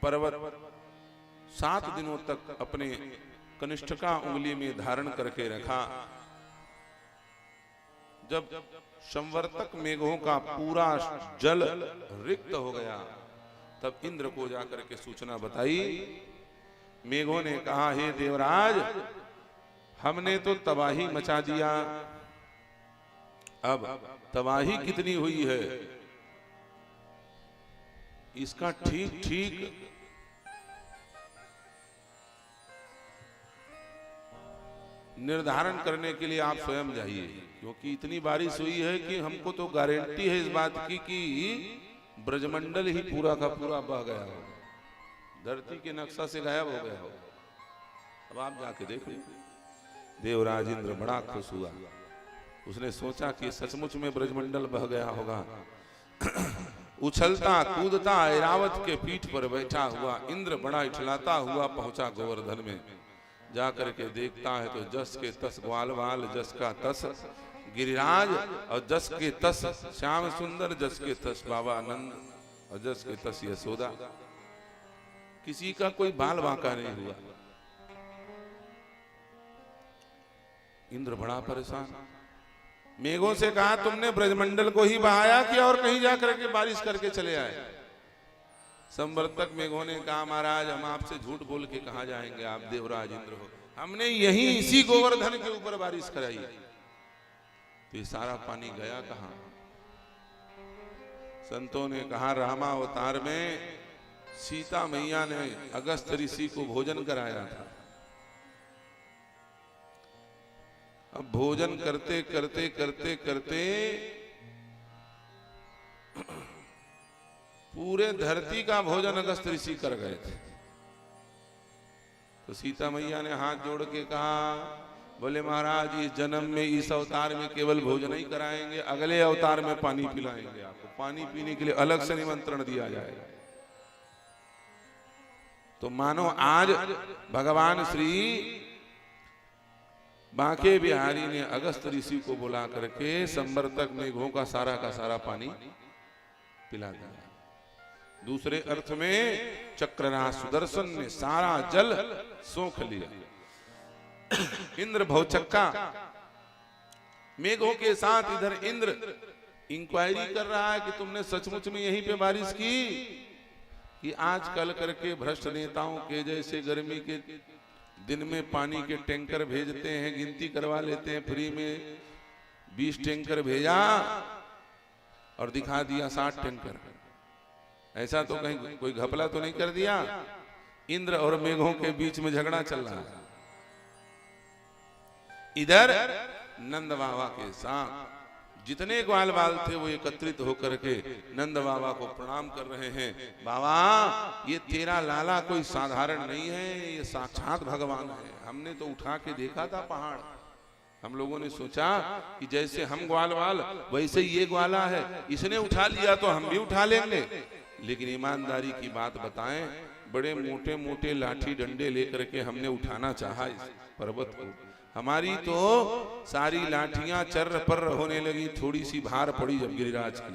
पर्वत 7 दिनों तक अपने कनिष्ठिका उंगली में धारण करके रखा। जब संवर्तक मेघों का पूरा जल रिक्त हो गया तब इंद्र को जाकर के सूचना बताई। मेघों ने कहा, हे देवराज, हमने तो तबाही मचा दिया, अब तबाही कितनी हुई है इसका ठीक ठीक निर्धारण करने के लिए आप स्वयं जाइए, क्योंकि इतनी बारिश हुई है कि हमको तो गारंटी है इस बात की कि ब्रजमंडल ही पूरा का पूरा बह गया हो, धरती के नक्शा से गायब हो गया हो। अब आप जाके देख लीजिए। देवराज इंद्र बड़ा खुश हुआ। उसने सोचा कि सचमुच में ब्रजमंडल बह गया होगा। उछलता कूदता ऐरावत के पीठ पर बैठा हुआ इंद्र बड़ा इठलाता हुआ पहुंचा गोवर्धन में। जाकर के देखता है तो जस के तस ग्वालवाल, जस का तस गिरिराज, और जस के तस श्याम सुंदर, जस के तस बाबा आनंद, और जस के तस यशोदा। किसी का कोई बाल बांका नहीं हुआ। इंद्र बड़ा परेशान। मेघों से कहा, तुमने ब्रजमंडल को ही बहाया कि और कहीं जाकर के बारिश करके चले आए? संवर्तक मेघों ने कहा, महाराज, हम आपसे झूठ बोल के कहां जाएंगे, आप देवराज इंद्र हो, हमने यही इसी गोवर्धन के ऊपर बारिश कराई। तो ये सारा पानी गया कहां? संतों ने कहा, रामावतार में सीता मैया ने अगस्त ऋषि को भोजन कराया था। अब भोजन करते करते करते करते पूरे धरती का भोजन अगस्त ऋषि कर गए थे। तो सीता मैया ने हाथ जोड़ के कहा, बोले महाराज, इस जन्म में इस अवतार में केवल भोजन ही कराएंगे, अगले अवतार में पानी पिलाएंगे, आपको पानी पीने के लिए अलग से निमंत्रण दिया जाएगा। तो मानो आज भगवान श्री बांके बिहारी ने अगस्त ऋषि को बुला करके संवर्तक मेघों का सारा पानी पिला दिया। दूसरे अर्थ में चक्रराज सुदर्शन ने सारा जल सोख लिया। इंद्र भवचक्का मेघों के साथ इधर इंद्र इंक्वायरी कर रहा है कि तुमने सचमुच में यहीं पे बारिश की, कि आज कल करके भ्रष्ट नेताओं के जैसे गर्मी के दिन में पानी के टैंकर भेजते हैं, गिनती करवा लेते हैं फ्री में, 20 टैंकर भेजा और दिखा दिया 60 टैंकर। ऐसा तो कहीं कोई घपला तो नहीं कर दिया? इंद्र और मेघों के बीच में झगड़ा चल रहा है। इधर नंद बाबा के साथ जितने ग्वाल बाल थे वो एकत्रित होकर के नंद बाबा को प्रणाम कर रहे हैं। बाबा, ये तेरा लाला कोई साधारण नहीं है, ये साक्षात भगवान है। हमने तो उठा के देखा था पहाड़, हम लोगों ने सोचा कि जैसे हम ग्वाल बाल वैसे ये ग्वाला है, इसने उठा लिया तो हम भी उठा लेंगे। लेकिन ईमानदारी की बात बताएं, बड़े मोटे मोटे लाठी डंडे लेकर के हमने उठाना चाहा इस पर्वत को। हमारी तो सारी लाठियां चर्र पर्र होने लगी, थोड़ी सी भार पड़ी जब गिरिराज की।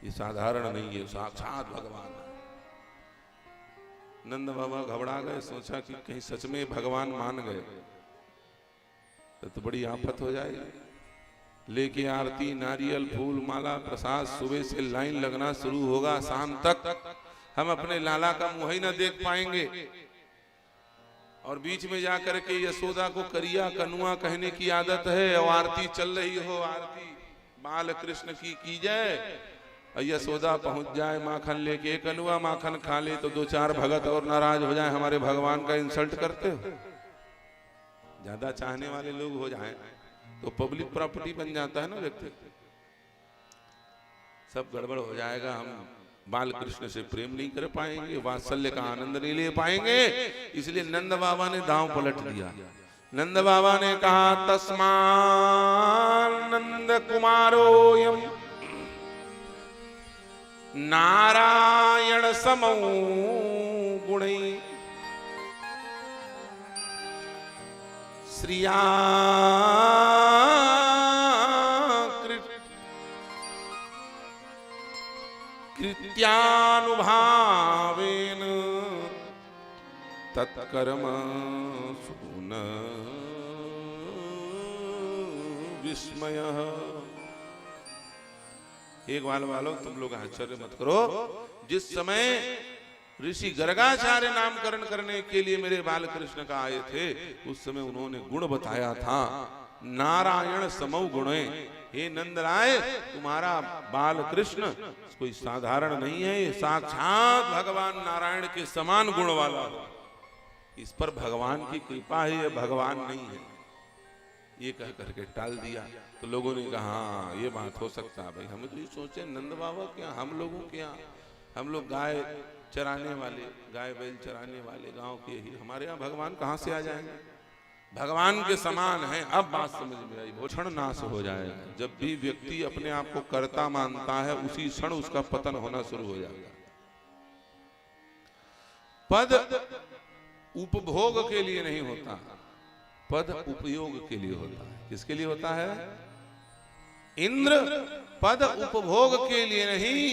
ये साधारण नहीं है, साक्षात भगवान है। नंद बाबा घबरा गए, सोचा कि कहीं सच में भगवान मान गए तो बड़ी आफत हो जाएगी। लेके आरती, नारियल, फूल, माला, प्रसाद, सुबह से लाइन लगना शुरू होगा, शाम तक हम अपने लाला का मुंह ही न देख पाएंगे। और बीच में जाकर के यशोदा को करिया कनुआ कहने की आदत है, और आरती चल रही हो, आरती बाल कृष्ण की जय, और यशोदा पहुंच जाए माखन लेके, कनुआ माखन खा ले तो 2-4 भगत और नाराज हो जाए, हमारे भगवान का इंसल्ट करते हो। ज्यादा चाहने वाले लोग हो जाए तो पब्लिक प्रॉपर्टी बन जाता है ना व्यक्ति, सब गड़बड़ हो जाएगा। हम बाल कृष्ण से प्रेम नहीं कर पाएंगे, वात्सल्य का आनंद नहीं ले पाएंगे। इसलिए नंद बाबा ने दांव पलट दिया। नंद बाबा ने कहा, तस्मानंद कुमारोयम नारायण समौ गुणै श्रिया कृत्यानुभावेन तत्कर्म सुन विस्मय। एक बाल वालों, तुम लोग आश्चर्य मत करो। जिस समय ऋषि गर्गाचार्य नामकरण करने के लिए मेरे बाल कृष्ण का आए थे, उस समय उन्होंने गुण बताया था, नारायण समौ गुणे। हे नंदराय, तुम्हारा बाल कृष्ण कोई साधारण नहीं है, ये साक्षात भगवान नारायण के समान गुण वाला है। इस पर भगवान की कृपा है, ये भगवान नहीं है। ये कह करके टाल दिया। तो लोगों ने कहा हाँ ये बात हो सकता है। भाई हम तो ये सोचे नंद बाबा क्या, हम लोगों के यहाँ, हम लोग गाय चराने वाले, गाय बैल चराने वाले गांव के ही, हमारे यहाँ भगवान कहाँ से आ जाएंगे? भगवान के समान है। अब बात समझ में आई, भूषण नाश हो जाएगा। जब भी व्यक्ति अपने आप को कर्ता मानता है, उसी क्षण उसका पतन होना शुरू हो जाएगा। पद उपभोग के लिए नहीं होता, पद उपयोग के लिए होता है। किसके लिए होता है? इंद्र पद उपभोग के लिए नहीं,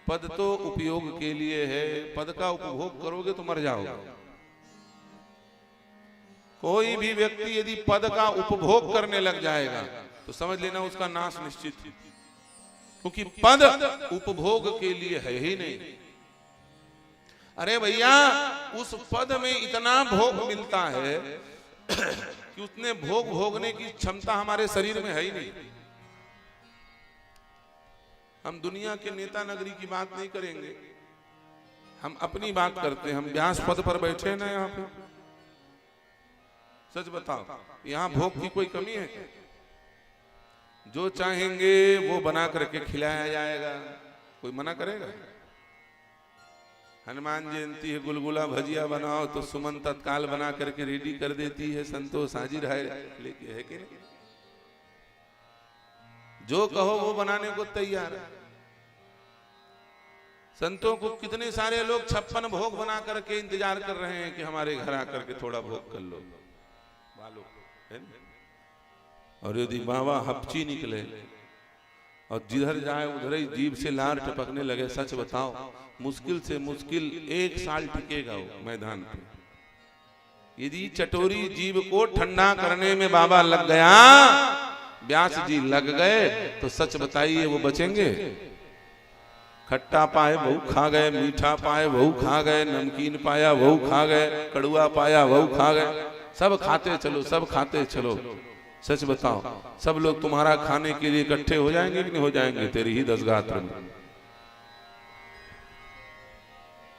पद तो उपयोग के लिए है। पद का उपभोग करोगे तो मर जाओगे। कोई भी व्यक्ति यदि पद का उपभोग करने लग जाएगा तो समझ लेना उसका नाश निश्चित है, क्योंकि पद उपभोग के लिए है ही नहीं। अरे भैया, उस पद में इतना भोग मिलता है कि उतने भोग भोगने की क्षमता हमारे शरीर में है ही नहीं। हम दुनिया के नेता नगरी की बात नहीं करेंगे, हम अपनी बात करते हैं। हम व्यास पद पर बैठे ना यहाँ पे, सच बताओ यहाँ भोग की कोई कमी है? जो चाहेंगे वो बना करके खिलाया जाएगा, कोई मना करेगा? हनुमान जयंती है, गुलगुला भजिया बनाओ तो सुमन तत्काल बना करके रेडी कर देती है, संतोष हाजिर है लेके, है कि नहीं? जो कहो वो बनाने को तैयार है। संतों को कितने सारे लोग 56 भोग बना करके इंतजार कर रहे हैं कि हमारे घर आकर के थोड़ा भोग कर लो, है? और यदि बाबा हपची निकले और जिधर जाए उधर ही जीभ से लार टपकने लगे, सच बताओ मुश्किल से मुश्किल 1 साल टिकेगा वो मैदान पे। यदि चटोरी जीभ को ठंडा करने में बाबा लग गया, व्यास जी लग गए, तो सच बताइए वो बचेंगे? खट्टा पाए वहू खा गए, मीठा पाए वहू खा गए, नमकीन पाया वहू खा गए, कड़ुआ पाया वहू खा गए, सब खाते चलो, सब खाते चलो। सच बताओ सब लोग तुम्हारा खाने के लिए इकट्ठे हो जाएंगे कि नहीं हो जाएंगे? तेरी ही दसगात्र में।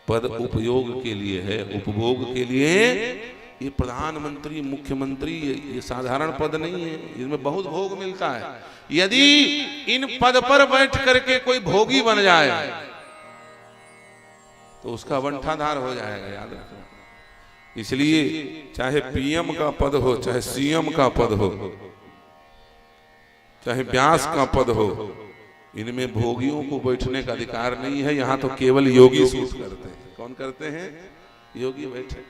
पद उपयोग के लिए है, उपभोग के लिए। ये प्रधानमंत्री, मुख्यमंत्री, ये साधारण पद नहीं है, इसमें बहुत भोग मिलता है। यदि इन पद पर बैठ करके कोई भोगी बन जाए तो उसका वंठाधार हो जाएगा, याद रखना। इसलिए चाहे पीएम का पद हो, चाहे सीएम का पद हो, चाहे व्यास का पद हो, इनमें भोगियों को बैठने का अधिकार नहीं है। यहाँ तो केवल योगी सूत करते हैं। कौन करते हैं? योगी बैठे।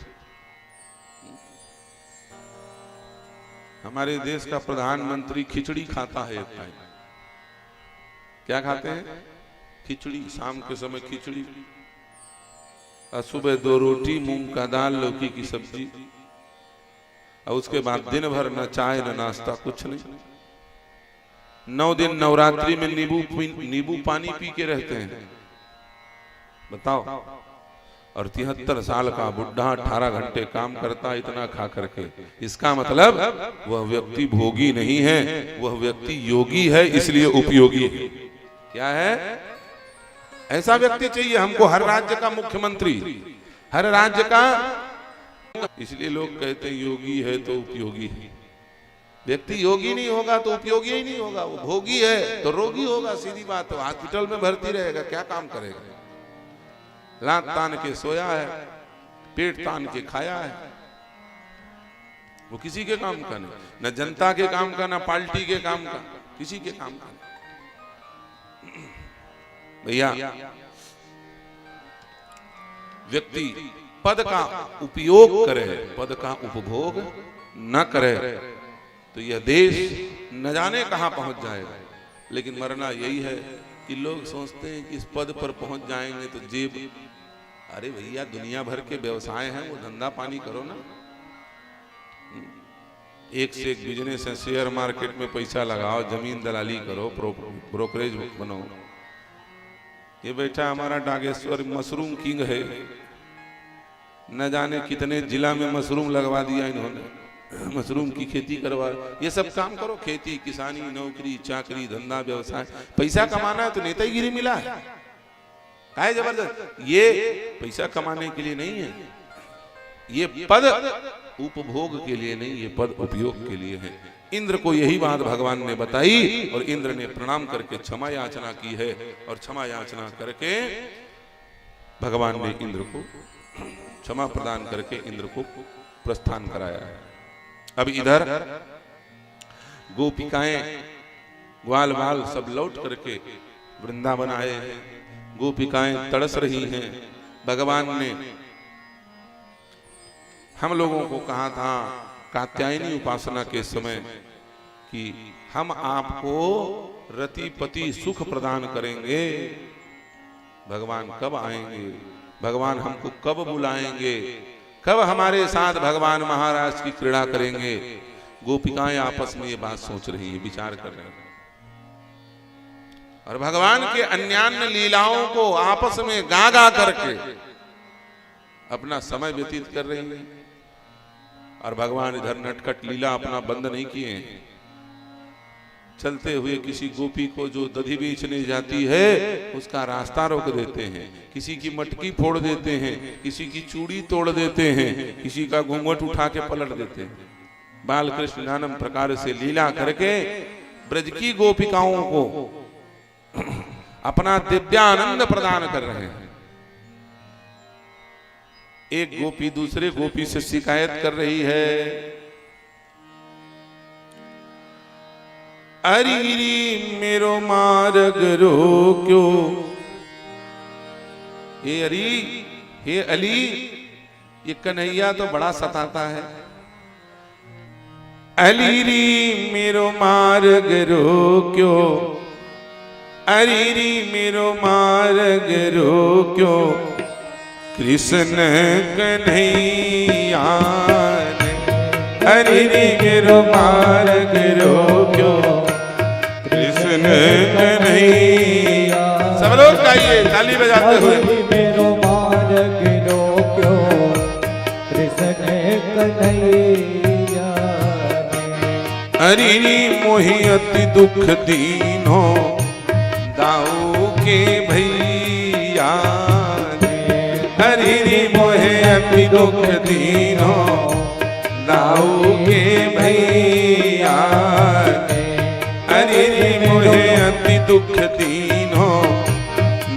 हमारे देश का प्रधानमंत्री खिचड़ी खाता है एक टाइम। क्या खाते हैं? खिचड़ी। शाम के समय खिचड़ी, और सुबह 2 रोटी, मूंग का दाल, लौकी की सब्जी, और उसके बाद दिन भर न चाय न नाश्ता, कुछ नहीं। 9 दिन नवरात्रि में नींबू पानी पी के रहते हैं, बताओ। और 73 साल का बुढ़ा 18 घंटे काम करता, इतना खा करके। इसका मतलब वह व्यक्ति भोगी नहीं है, वह व्यक्ति योगी है, इसलिए उपयोगी है। क्या है? ऐसा व्यक्ति चाहिए हमको, हर राज्य का मुख्यमंत्री, हर राज्य का। इसलिए लोग कहते हैं योगी है तो उपयोगी है। व्यक्ति योगी नहीं होगा तो उपयोगी ही नहीं होगा। वो भोगी है तो रोगी होगा, सीधी बात है। हॉस्पिटल में भर्ती रहेगा, क्या काम करेगा? लात तान के सोया है, पेट तान के खाया है। वो किसी के काम का नहीं, न जनता के काम का, न पार्टी के काम का, किसी के काम का। भैया, व्यक्ति पद का उपयोग करे, पद का उपभोग न करे तो यह देश न जाने कहां पहुंच जाएगा। लेकिन मरना यही है कि लोग सोचते हैं कि इस पद पर पहुंच जाएंगे तो जेब अरे भैया दुनिया भर के व्यवसाय हैं, वो धंधा पानी करो ना। एक से एक बिजनेस है, शेयर मार्केट में पैसा लगाओ, जमीन दलाली करो, ब्रोकरेज बनो। ये बैठा हमारा डागेश्वर मशरूम किंग है, न जाने कितने जिला में मशरूम लगवा दिया इन्होंने, मशरूम की खेती करवा। ये सब काम करो, खेती किसानी नौकरी चाकरी धंधा व्यवसाय। पैसा कमाना है तो नेतागिरी मिला है, काहे जबरदस्त। ये पैसा कमाने के लिए नहीं है, ये पद उपभोग के लिए नहीं, ये पद उपयोग के लिए है। इंद्र को यही बात भगवान ने बताई और इंद्र ने प्रणाम करके क्षमा याचना की है, और क्षमा याचना करके भगवान ने इंद्र को क्षमा प्रदान करके इंद्र को प्रस्थान कराया है। अब इधर गोपिकाएं ग्वाल बाल सब लौट करके वृंदावन आए हैं, गोपिकाएं तड़स रही हैं। भगवान ने हम लोगों को कहा था कात्यायनी उपासना के समय कि हम आपको रतिपति सुख प्रदान करेंगे। भगवान कब आएंगे, भगवान हमको कब बुलाएंगे, कब हमारे साथ भगवान महाराज की क्रीड़ा करेंगे। गोपिकाएं आपस में ये बात सोच रही है, विचार कर रहे हैं, और भगवान के अन्यान्य लीलाओं को आपस में गा गा करके अपना समय व्यतीत कर रही है। और भगवान इधर नटखट लीला अपना बंद नहीं किए। चलते हुए किसी गोपी को जो दधी बेचने जाती है उसका रास्ता रोक देते हैं, किसी की मटकी फोड़ देते हैं, किसी की चूड़ी तोड़ देते हैं, किसी का घूंघट उठा के पलट देते हैं। बाल कृष्ण नानम प्रकार से लीला करके ब्रज की गोपिकाओं को अपना दिव्यानंद प्रदान कर रहे हैं। एक गोपी दूसरे गोपी से शिकायत कर रही है, अरी मेरो मार्ग रोक्यो। हे अरी, हे अली, ये कन्हैया तो बड़ा सताता है। अली मेरो मार्ग रोक्यो, अरी मेरो मार्ग रोक्यो, कृष्ण कन्हैया ने। अरे मेरो मार्ग रोक्यो, कृष्ण कन्हैया। सब लोग गाइए ताली बजाते हुए। मेरो मार्ग रोक्यो, कृष्ण कन्हैया ने। अरे मोहि अति दुख दीनो, दाऊ के भैया। हरि मोहे अति दुख दीनो, दाऊ के भैया। हरि मोहे अति दुख दीनो,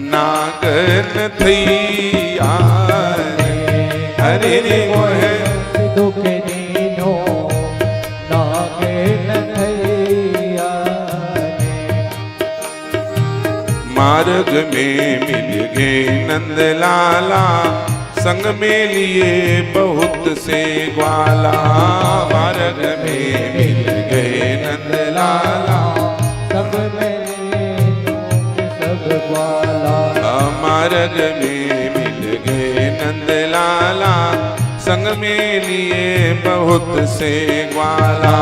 नागन थैया। हरि मोहे दुख दीनो, नागन थैया। मार्ग में मिल गए नंदलाला, संग में लिए बहुत से ग्वाला। मार्ग में मिल गए नंदलाला, सब में सब ग्वाला। मार्ग में मिल गए नंदलाला, संग में लिए बहुत से ग्वाला।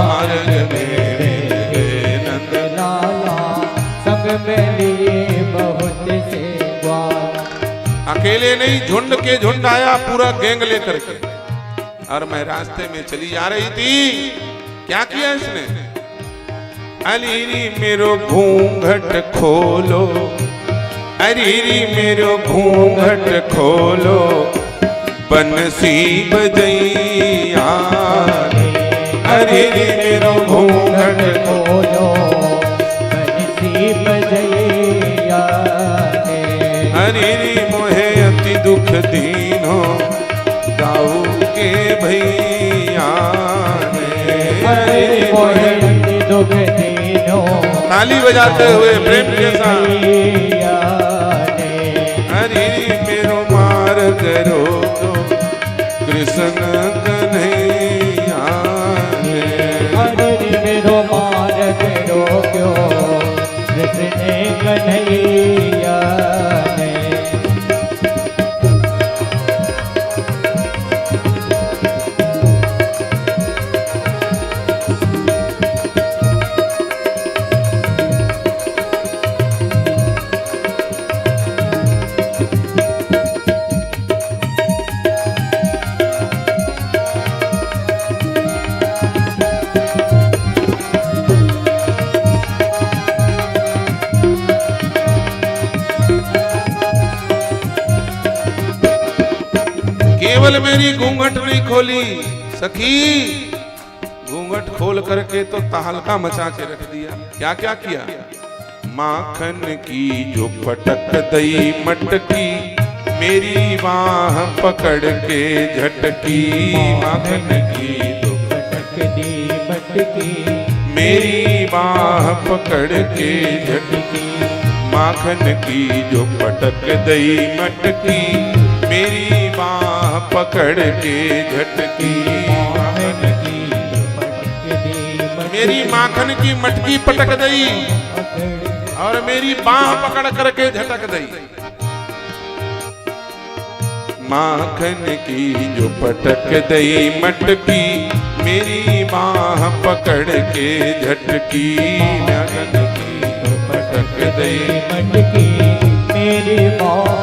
मार्ग में मिल गए नंदलाला, संग में लिए बहुत से ग्वाला। अकेले नहीं, झुंड के झुंड आया, पूरा गैंग लेकर के। और मैं रास्ते में चली जा रही थी, क्या किया इसने? अलीरी मेरो घूंघट खोलो, अरीरी मेरो घूंघट खोलो, बंसी बजैया। अरीरी मेरो घूंघट खोलो, बंसी बजैया। हरि मोहे अति दुख दीनो, दाऊ के भैया। हरि मोहे अति दुख दीनो, ताली बजाते हुए प्रेम के साथ। हरि मेरो मार्ग रोको, कृष्ण कन्हैया। हरि मेरो मार्ग रोक्यो, कृष्ण कन्हैया। केवल मेरी घूंघट नहीं खोली सखी, घूंघट खोल करके तो तहलका मचा के रख दिया। क्या क्या किया? माखन की जो पटक दई मटकी, मेरी बाह पकड़ के झटकी। माखन की जो पटक दी मटकी, मेरी बाह पकड़ के झटकी। माखन की जो पटक दई मटकी, मेरी बाह पकड़ के झटकी। माखन की पटक दी मटकी, मेरी माखन की मटकी पटक दई और मेरी बाह पकड़ करके झटक दई। माखन की जो पटक दई मटकी, मेरी बाह पकड़ के झटकी। माखन की जो पटक दई मटकी, मेरी बाह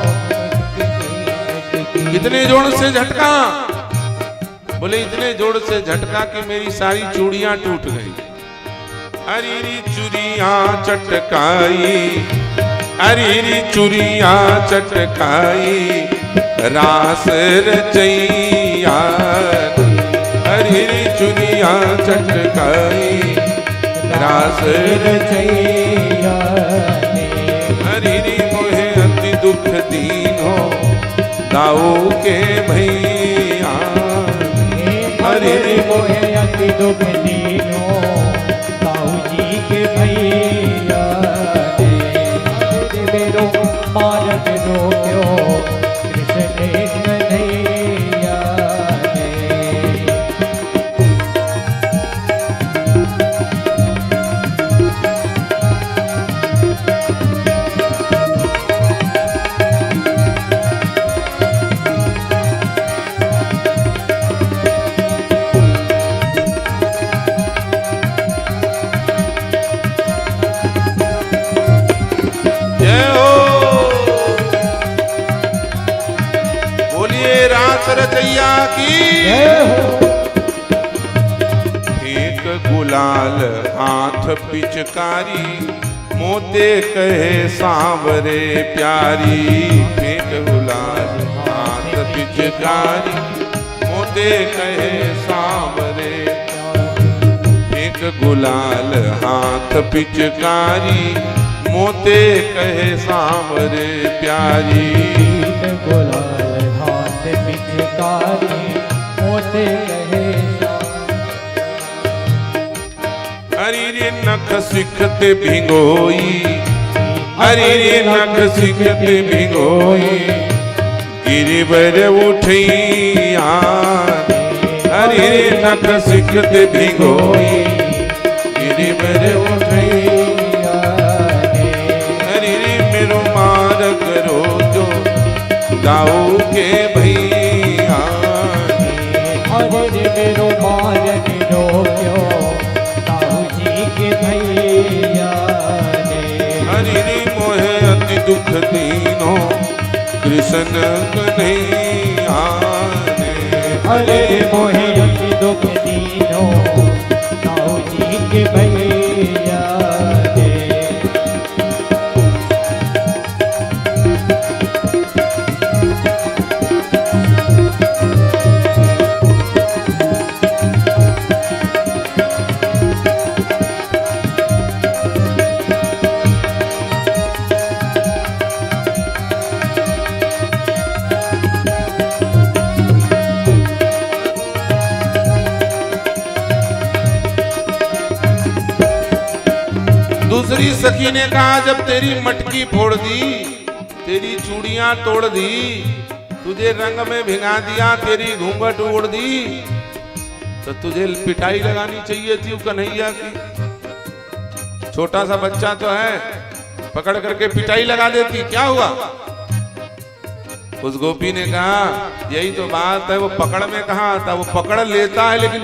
इतने जोर से झटका, बोले इतने जोर से झटका कि मेरी सारी चूड़ियां टूट गई। अरीरी चूड़ियां चटकाई, अरीरी चूड़ियां चटकाई, रास रचैया। अरीरी चूड़ियां चटकाई, रास रचैया ने। अरीरी मोहे अति दुख दीनो, दाऊ के भैया। अरे मोहे अति दुख दीनो, ताऊ जी के भैया ने। मेरो मार्ग रोक्यो कृष्ण कन्हैया ने। जय हो, बोलिए रास रचैया की। जय हो। फेंक गुलाल हाथ पिचकारी, मोते कहे सांवरे प्यारी। फेंक गुलाल हाथ पिचकारी, मोते कहे सांवरे। फेंक गुलाल हाथ पिचकारी, मोते कहे सांवरे प्यारी। गुलाल हाथ पिचकारी, मोते कहे हरी रे नख सिखते भिंगोई, हरी रे नख सिखते भिंगोई, गिरिवर उठैया। हरी रे नख सिखते भिंगोई, गिरिवर उठैया। हरी रे मेरो मार करो जो, दाऊ के भैया। अरे मेरो मारग रोक्यो, ताऊ जी के भैया ने। हरि रे मोहे अति दुख दीनो, कृष्ण कन्हैया ने। अरे मोहे अति दुख दीनो, ताऊ जी के भैया ने। दूसरी सखी ने कहा, जब तेरी मटकी फोड़ दी, तेरी चूड़ियां तोड़ दी, तुझे रंग में भिगा दिया, तेरी घूंघट ओढ़ दी, तो तुझे पिटाई लगानी चाहिए थी कन्हैया की। छोटा सा बच्चा तो है, पकड़ करके पिटाई लगा देती, क्या हुआ? उस गोपी ने कहा, यही तो बात है, वो पकड़ में कहाँ आता, वो पकड़ लेता है लेकिन